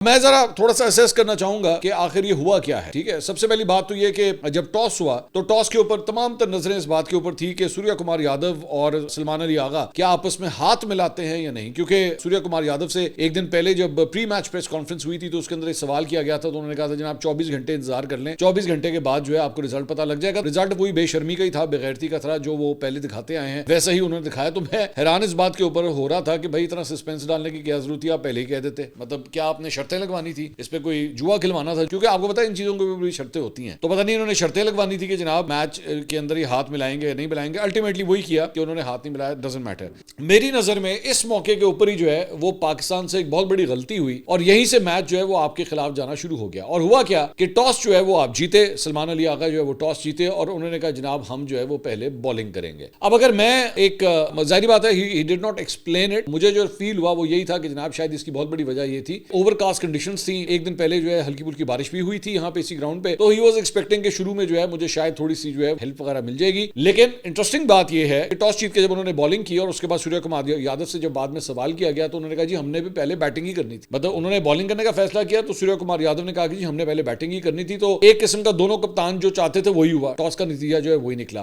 मैं जरा थोड़ा सा असेस करना चाहूंगा कि आखिर ये हुआ क्या है। ठीक है, सबसे पहली बात तो ये कि जब टॉस हुआ तो टॉस के ऊपर तमाम तर नजरें इस बात के ऊपर थी कि सूर्य कुमार यादव और सलमान अली आगा क्या आपस में हाथ मिलाते हैं या नहीं, क्योंकि सूर्य कुमार यादव से एक दिन पहले जब प्री मैच प्रेस कॉन्फ्रेंस हुई थी तो उसके अंदर एक सवाल किया गया था, तो उन्होंने कहा था जनाब 24 घंटे इंतजार कर लें, 24 घंटे के बाद जो है आपको रिजल्ट पता लग जाएगा। रिजल्ट वही बेशर्मी का ही था, बेगैरती का था, जो वो पहले दिखाते आए हैं वैसा ही उन्होंने दिखाया। तो मैं हैरान इस बात के ऊपर हो रहा था कि भाई इतना सस्पेंस डालने की क्या जरूरत थी, आप पहले ही कह देते। मतलब क्या आपने शर्तें लगवानी थी, इस पे कोई जुआ खिलवाना था? क्योंकि आपको पता है इन चीजों को भी शर्तें होती हैं, तो पता नहीं इन्होंने शर्तें लगवानी थी कि जनाब मैच के अंदर ही हाथ मिलाएंगे या नहीं मिलाएंगे। अल्टीमेटली वही किया कि उन्होंने हाथ नहीं मिलाया, डजंट मैटर। मेरी नजर में इस मौके के ऊपर ही जो है वो पाकिस्तान से एक बहुत बड़ी गलती हुई और यहीं से मैच जो है वो आपके खिलाफ जाना शुरू हो गया। और हुआ क्या कि टॉस जो है वो आप जीते, सलमान अली आगा जो है वो टॉस जीते और उन्होंने कहा जनाब हम जो है वो पहले बॉलिंग करेंगे। अब अगर मैं एक जाहिर बात है he did not explain it, मुझे जो फील हुआ वो यही था कि जनाब शायद इसकी बहुत बड़ी वजह ये थी ओवरकास्ट कंडीशंस थी। एक दिन पहले जो है हल्की फुल्की बारिश भी हुई थी यहाँ पे इसी ग्राउंड पे, तो ही वाज एक्सपेक्टिंग कि शुरू में जो है मुझे शायद थोड़ी सी जो है हेल्प वगैरह मिल जाएगी। लेकिन इंटरेस्टिंग बात यह है कि टॉस जीत के जब उन्होंने बॉलिंग की और उसके बाद सूर्य कुमार यादव से जब बाद में सवाल किया गया तो उन्होंने कहा जी हमने भी पहले बैटिंग ही करनी थी। मतलब उन्होंने बॉलिंग करने का फैसला किया तो सूर्य कुमार यादव ने कहा कि जी हमने पहले बैटिंग ही करनी थी। तो एक किस्म का दोनों कप्तान जो चाहते थे वही हुआ, टॉस का नतीजा जो है वही निकला।